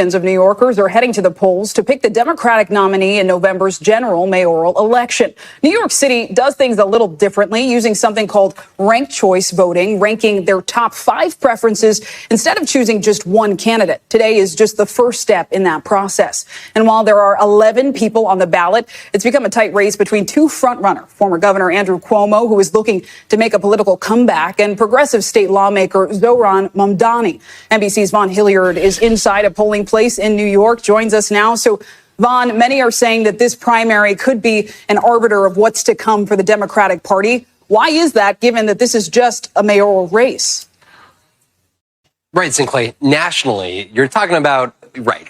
Millions of New Yorkers are heading to the polls to pick the Democratic nominee in November's general mayoral election. New York City does things a little differently, using something called ranked choice voting, ranking their top 5 preferences instead of choosing just one candidate. Today is just the first step in that process. And while there are 11 people on the ballot, it's become a tight race between 2 frontrunner, former Governor Andrew Cuomo, who is looking to make a political comeback, and progressive state lawmaker Zohran Mamdani. NBC's Vaughn Hilliard is inside a polling place in New York, joins us now. So, Vaughn, many are saying that this primary could be an arbiter of what's to come for the Democratic Party. Why is that, given that this is just a mayoral race? Right, Sinclair. Nationally, you're talking about,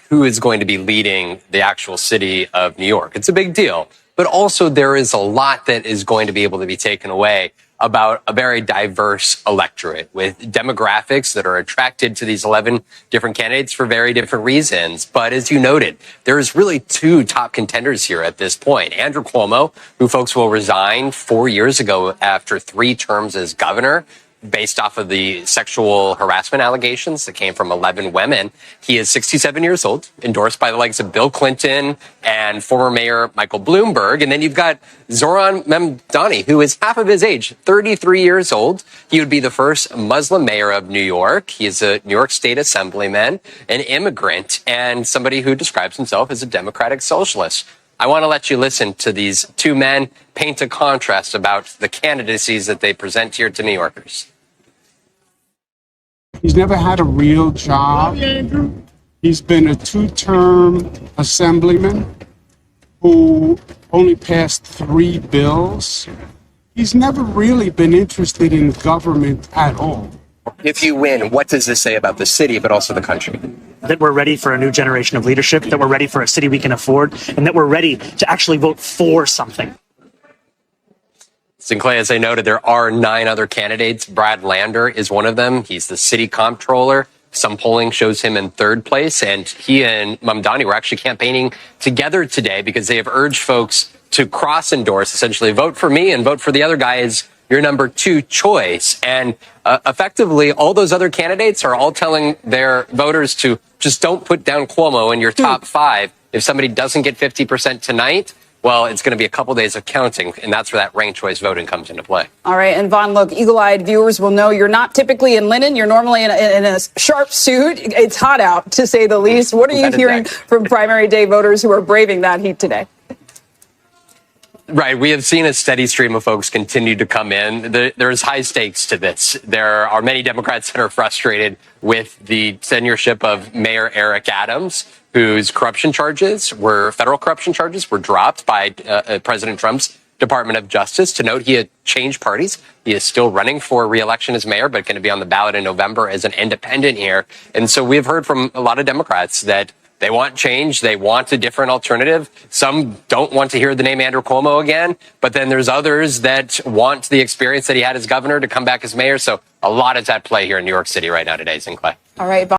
who is going to be leading the actual city of New York. It's a big deal. But also there is a lot that is going to be able to be taken away about a very diverse electorate with demographics that are attracted to these 11 different candidates for very different reasons. But as you noted, there's really 2 top contenders here at this point. Andrew Cuomo, who folks will resign 4 years ago after 3 terms as governor, based off of the sexual harassment allegations that came from 11 women. He is 67 years old, endorsed by the likes of Bill Clinton and former Mayor Michael Bloomberg. And then you've got Zohran Mamdani, who is half of his age, 33 years old. He would be the first Muslim mayor of New York. He is a New York State assemblyman, an immigrant, and somebody who describes himself as a democratic socialist. I want to let you listen to these 2 men paint a contrast about the candidacies that they present here to New Yorkers. He's never had a real job. He's been a 2-term assemblyman who only passed 3 bills. He's never really been interested in government at all. If you win, what does this say about the city, but also the country? That we're ready for a new generation of leadership, that we're ready for a city we can afford, and that we're ready to actually vote for something. Sinclair, as I noted, there are 9 other candidates. Brad Lander is one of them. He's the city comptroller. Some polling shows him in 3rd place, and he and Mamdani were actually campaigning together today because they have urged folks to cross-endorse, essentially vote for me and vote for the other guy as your number 2 choice. And effectively, all those other candidates are all telling their voters to just don't put down Cuomo in your top 5. If somebody doesn't get 50% tonight, well, it's going to be a couple days of counting, and that's where that ranked choice voting comes into play. All right, and Vaughn, look, eagle-eyed viewers will know you're not typically in linen. You're normally in a sharp suit. It's hot out, to say the least. What are you hearing from primary day voters who are braving that heat today? Right. We have seen a steady stream of folks continue to come in. There's high stakes to this. There are many Democrats that are frustrated with the tenureship of Mayor Eric Adams, whose federal corruption charges were dropped by President Trump's Department of Justice. To note, he had changed parties. He is still running for re-election as mayor, but going to be on the ballot in November as an independent here. And so we've heard from a lot of Democrats that they want change. They want a different alternative. Some don't want to hear the name Andrew Cuomo again, but then there's others that want the experience that he had as governor to come back as mayor. So a lot is at play here in New York City right now today, Sinclair. All right.